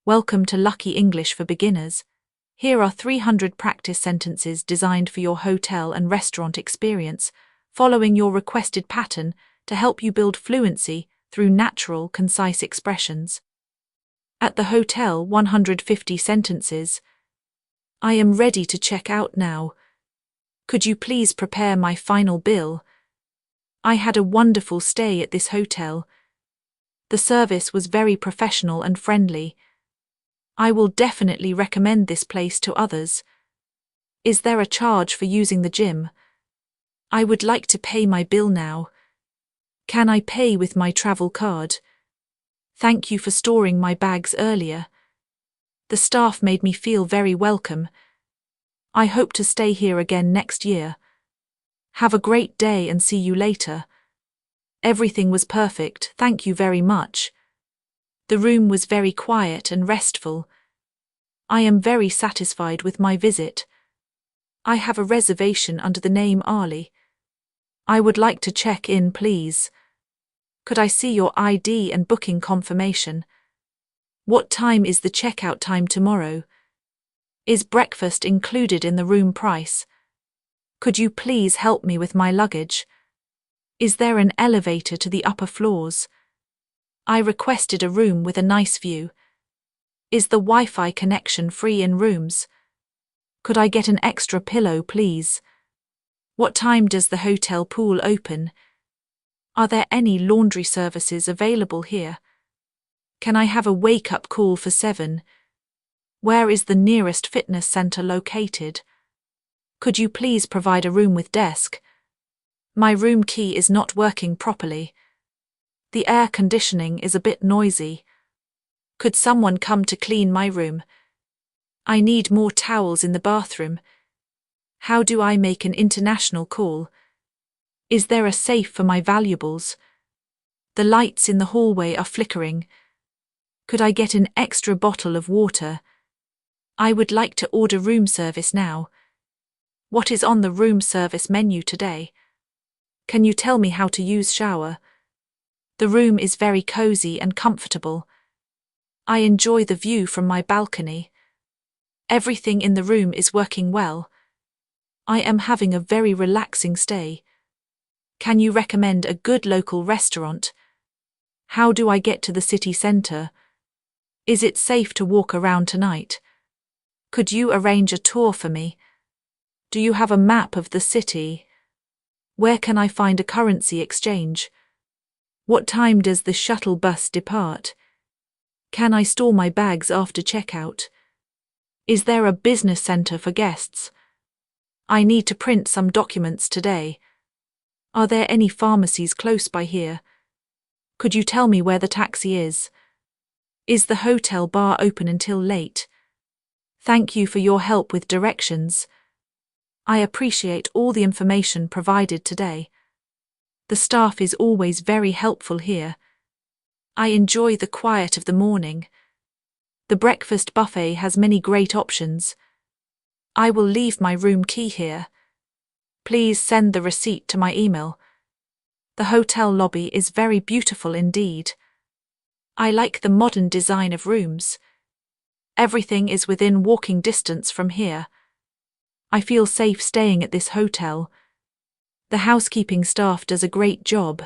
Welcome to Lucky English for Beginners. Here are 300 practice sentences designed for your hotel and restaurant experience, following your requested pattern to help you build fluency through natural, concise expressions. At the hotel, 150 sentences. I am ready to check out now. Could you please prepare my final bill? I had a wonderful stay at this hotel. The service was very professional and friendly. I will definitely recommend this place to others. Is there a charge for using the gym? I would like to pay my bill now. Can I pay with my travel card? Thank you for storing my bags earlier. The staff made me feel very welcome. I hope to stay here again next year. Have a great day and see you later. Everything was perfect, thank you very much. The room was very quiet and restful. I am very satisfied with my visit. I have a reservation under the name Ali. I would like to check in, please. Could I see your ID and booking confirmation? What time is the checkout time tomorrow? Is breakfast included in the room price? Could you please help me with my luggage? Is there an elevator to the upper floors? I requested a room with a nice view. Is the Wi-Fi connection free in rooms? Could I get an extra pillow, please? What time does the hotel pool open? Are there any laundry services available here? Can I have a wake-up call for 7? Where is the nearest fitness center located? Could you please provide a room with desk? My room key is not working properly. The air conditioning is a bit noisy. Could someone come to clean my room? I need more towels in the bathroom. How do I make an international call? Is there a safe for my valuables? The lights in the hallway are flickering. Could I get an extra bottle of water? I would like to order room service now. What is on the room service menu today? Can you tell me how to use shower? The room is very cozy and comfortable. I enjoy the view from my balcony. Everything in the room is working well. I am having a very relaxing stay. Can you recommend a good local restaurant? How do I get to the city center? Is it safe to walk around tonight? Could you arrange a tour for me? Do you have a map of the city? Where can I find a currency exchange? What time does the shuttle bus depart? Can I store my bags after checkout? Is there a business center for guests? I need to print some documents today. Are there any pharmacies close by here? Could you tell me where the taxi is? Is the hotel bar open until late? Thank you for your help with directions. I appreciate all the information provided today. The staff is always very helpful here. I enjoy the quiet of the morning. The breakfast buffet has many great options. I will leave my room key here. Please send the receipt to my email. The hotel lobby is very beautiful indeed. I like the modern design of rooms. Everything is within walking distance from here. I feel safe staying at this hotel. The housekeeping staff does a great job.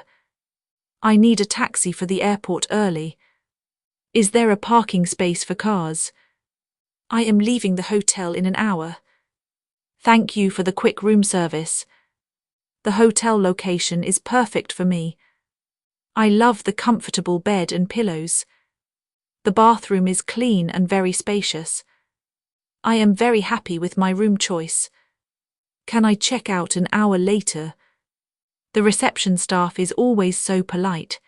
I need a taxi for the airport early. Is there a parking space for cars? I am leaving the hotel in an hour. Thank you for the quick room service. The hotel location is perfect for me. I love the comfortable bed and pillows. The bathroom is clean and very spacious. I am very happy with my room choice. Can I check out an hour later? The reception staff is always so polite.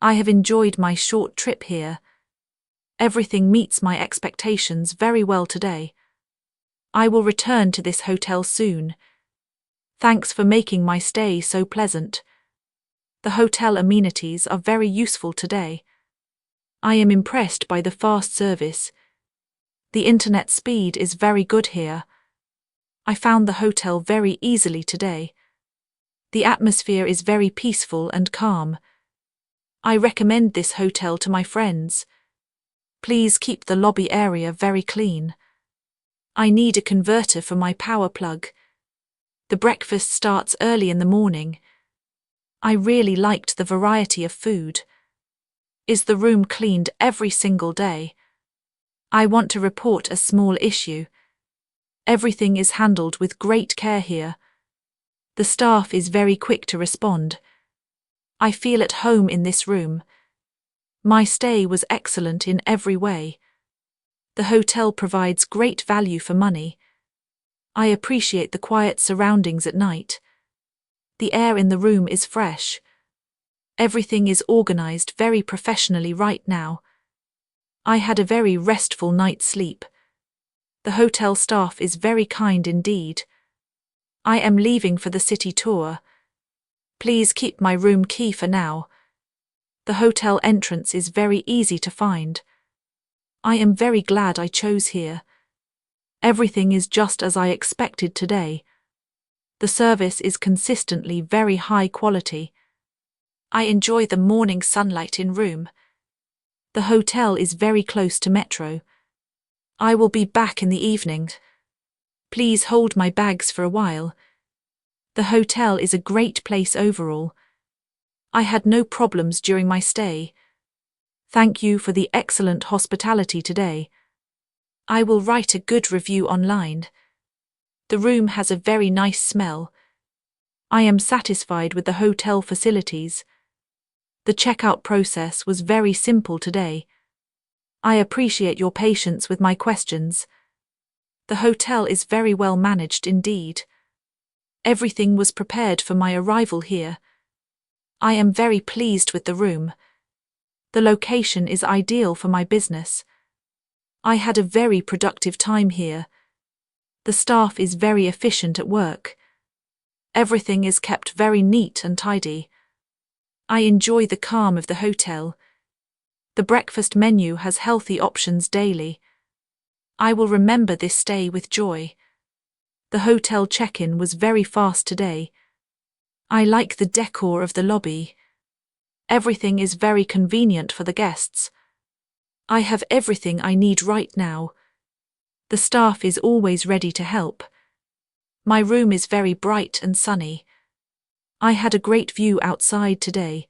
I have enjoyed my short trip here. Everything meets my expectations very well today. I will return to this hotel soon. Thanks for making my stay so pleasant. The hotel amenities are very useful today. I am impressed by the fast service. The internet speed is very good here. I found the hotel very easily today. The atmosphere is very peaceful and calm. I recommend this hotel to my friends. Please keep the lobby area very clean. I need a converter for my power plug. The breakfast starts early in the morning. I really liked the variety of food. Is the room cleaned every single day? I want to report a small issue. Everything is handled with great care here. The staff is very quick to respond. I feel at home in this room. My stay was excellent in every way. The hotel provides great value for money. I appreciate the quiet surroundings at night. The air in the room is fresh. Everything is organized very professionally right now. I had a very restful night's sleep. The hotel staff is very kind indeed. I am leaving for the city tour. Please keep my room key for now. The hotel entrance is very easy to find. I am very glad I chose here. Everything is just as I expected today. The service is consistently very high quality. I enjoy the morning sunlight in room. The hotel is very close to metro. I will be back in the evening. Please hold my bags for a while. The hotel is a great place overall. I had no problems during my stay. Thank you for the excellent hospitality today. I will write a good review online. The room has a very nice smell. I am satisfied with the hotel facilities. The checkout process was very simple today. I appreciate your patience with my questions. The hotel is very well managed indeed. Everything was prepared for my arrival here. I am very pleased with the room. The location is ideal for my business. I had a very productive time here. The staff is very efficient at work. Everything is kept very neat and tidy. I enjoy the calm of the hotel. The breakfast menu has healthy options daily. I will remember this stay with joy. The hotel check-in was very fast today. I like the decor of the lobby. Everything is very convenient for the guests. I have everything I need right now. The staff is always ready to help. My room is very bright and sunny. I had a great view outside today.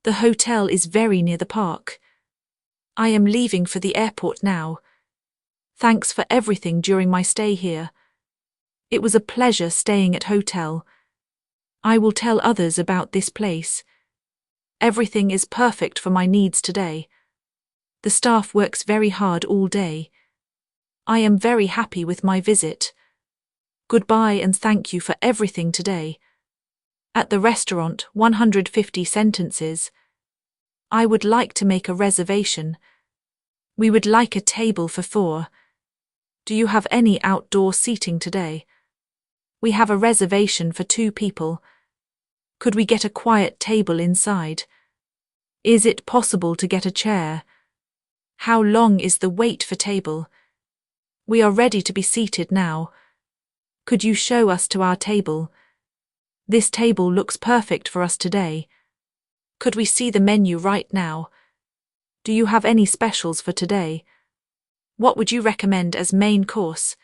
The hotel is very near the park. I am leaving for the airport now. Thanks for everything during my stay here. It was a pleasure staying at hotel. I will tell others about this place. Everything is perfect for my needs today. The staff works very hard all day. I am very happy with my visit. Goodbye and thank you for everything today. At the restaurant, 150 sentences. I would like to make a reservation. We would like a table for 4. Do you have any outdoor seating today? We have a reservation for 2 people. Could we get a quiet table inside? Is it possible to get a chair? How long is the wait for table? We are ready to be seated now. Could you show us to our table? This table looks perfect for us today. Could we see the menu right now? Do you have any specials for today? What would you recommend as main course?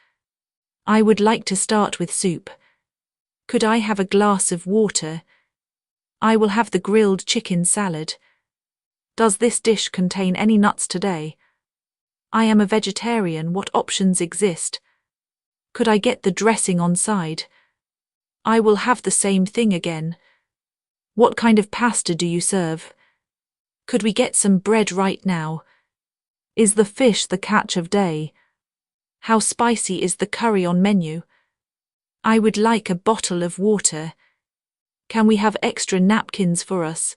I would like to start with soup. Could I have a glass of water? I will have the grilled chicken salad. Does this dish contain any nuts today? I am a vegetarian. What options exist? Could I get the dressing on side? I will have the same thing again. What kind of pasta do you serve? Could we get some bread right now? Is the fish the catch of day? How spicy is the curry on menu? I would like a bottle of water. Can we have extra napkins for us?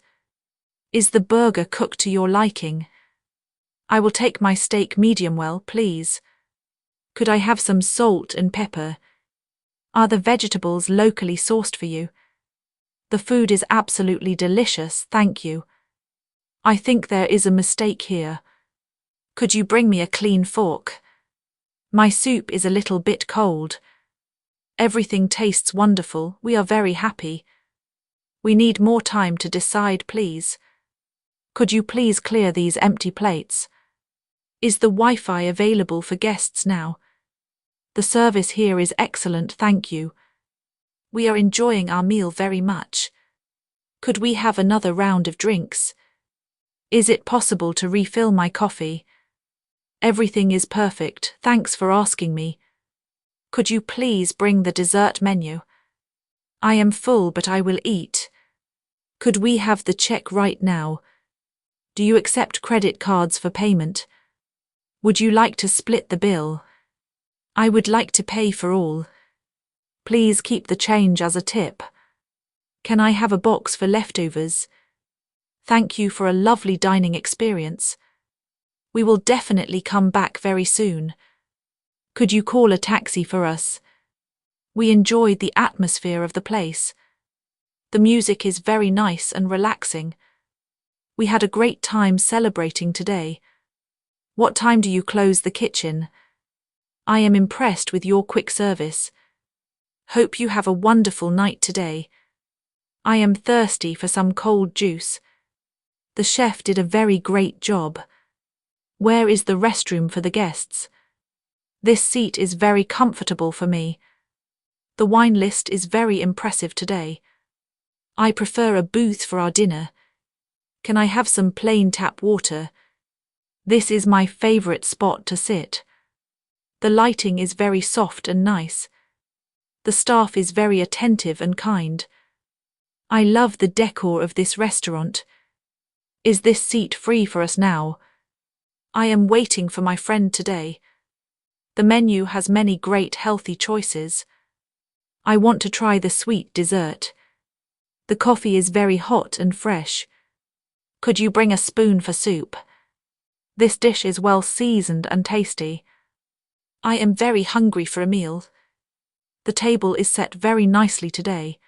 Is the burger cooked to your liking? I will take my steak medium well, please. Could I have some salt and pepper? Are the vegetables locally sourced for you? The food is absolutely delicious, thank you. I think there is a mistake here. Could you bring me a clean fork? My soup is a little bit cold. Everything tastes wonderful, we are very happy. We need more time to decide, please. Could you please clear these empty plates? Is the Wi-Fi available for guests now? The service here is excellent, thank you. We are enjoying our meal very much. Could we have another round of drinks? Is it possible to refill my coffee? Everything is perfect, thanks for asking me. Could you please bring the dessert menu? I am full, but I will eat. Could we have the check right now? Do you accept credit cards for payment? Would you like to split the bill? I would like to pay for all. Please keep the change as a tip. Can I have a box for leftovers? Thank you for a lovely dining experience. We will definitely come back very soon. Could you call a taxi for us? We enjoyed the atmosphere of the place. The music is very nice and relaxing. We had a great time celebrating today. What time do you close the kitchen? I am impressed with your quick service. Hope you have a wonderful night today. I am thirsty for some cold juice. The chef did a very great job. Where is the restroom for the guests? This seat is very comfortable for me. The wine list is very impressive today. I prefer a booth for our dinner. Can I have some plain tap water? This is my favorite spot to sit. The lighting is very soft and nice. The staff is very attentive and kind. I love the decor of this restaurant. Is this seat free for us now? I am waiting for my friend today. The menu has many great healthy choices. I want to try the sweet dessert. The coffee is very hot and fresh. Could you bring a spoon for soup? This dish is well seasoned and tasty. I am very hungry for a meal. The table is set very nicely today.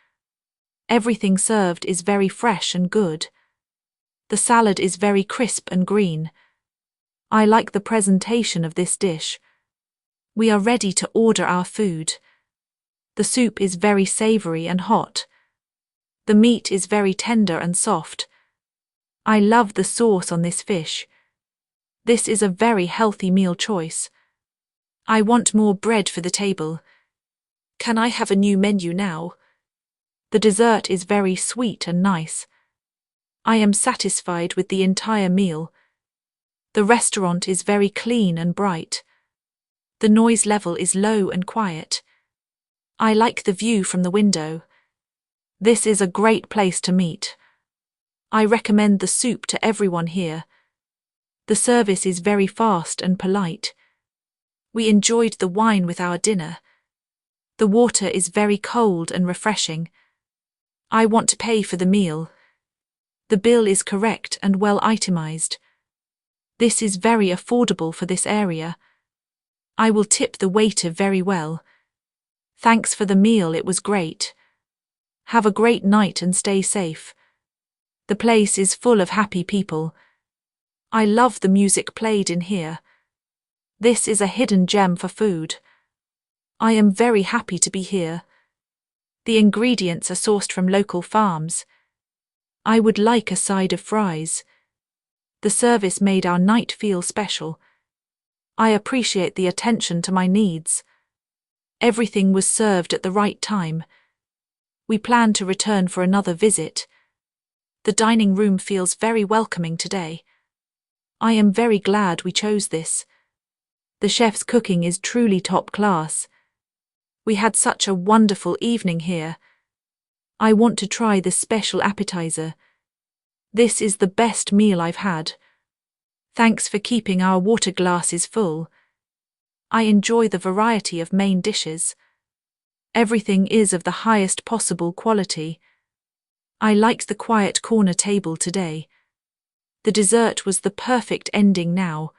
Everything served is very fresh and good. The salad is very crisp and green. I like the presentation of this dish. We are ready to order our food. The soup is very savory and hot. The meat is very tender and soft. I love the sauce on this fish. This is a very healthy meal choice. I want more bread for the table. Can I have a new menu now? The dessert is very sweet and nice. I am satisfied with the entire meal. The restaurant is very clean and bright. The noise level is low and quiet. I like the view from the window. This is a great place to meet. I recommend the soup to everyone here. The service is very fast and polite. We enjoyed the wine with our dinner. The water is very cold and refreshing. I want to pay for the meal. The bill is correct and well itemized. This is very affordable for this area. I will tip the waiter very well. Thanks for the meal, it was great. Have a great night and stay safe. The place is full of happy people. I love the music played in here. This is a hidden gem for food. I am very happy to be here. The ingredients are sourced from local farms. I would like a side of fries. The service made our night feel special. I appreciate the attention to my needs. Everything was served at the right time. We plan to return for another visit. The dining room feels very welcoming today. I am very glad we chose this. The chef's cooking is truly top class. We had such a wonderful evening here. I want to try the special appetizer. This is the best meal I've had. Thanks for keeping our water glasses full. I enjoy the variety of main dishes. Everything is of the highest possible quality. I liked the quiet corner table today. The dessert was the perfect ending now.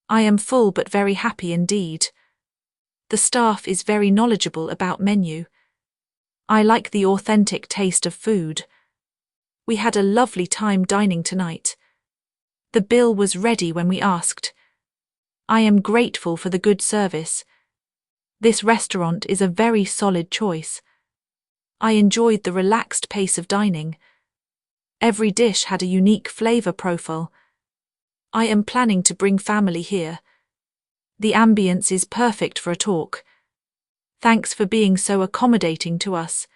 I am full but very happy indeed. The staff is very knowledgeable about menu. I like the authentic taste of food. We had a lovely time dining tonight. The bill was ready when we asked. I am grateful for the good service. This restaurant is a very solid choice. I enjoyed the relaxed pace of dining. Every dish had a unique flavor profile. I am planning to bring family here. The ambience is perfect for a talk. Thanks for being so accommodating to us.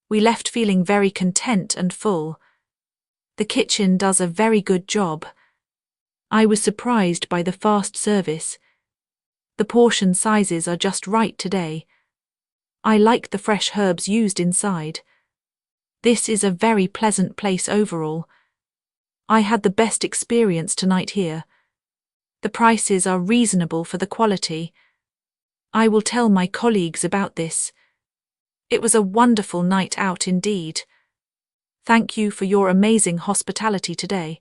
We left feeling very content and full. The kitchen does a very good job. I was surprised by the fast service. The portion sizes are just right today. I like the fresh herbs used inside. This is a very pleasant place overall. I had the best experience tonight here. The prices are reasonable for the quality. I will tell my colleagues about this. It was a wonderful night out indeed. Thank you for your amazing hospitality today.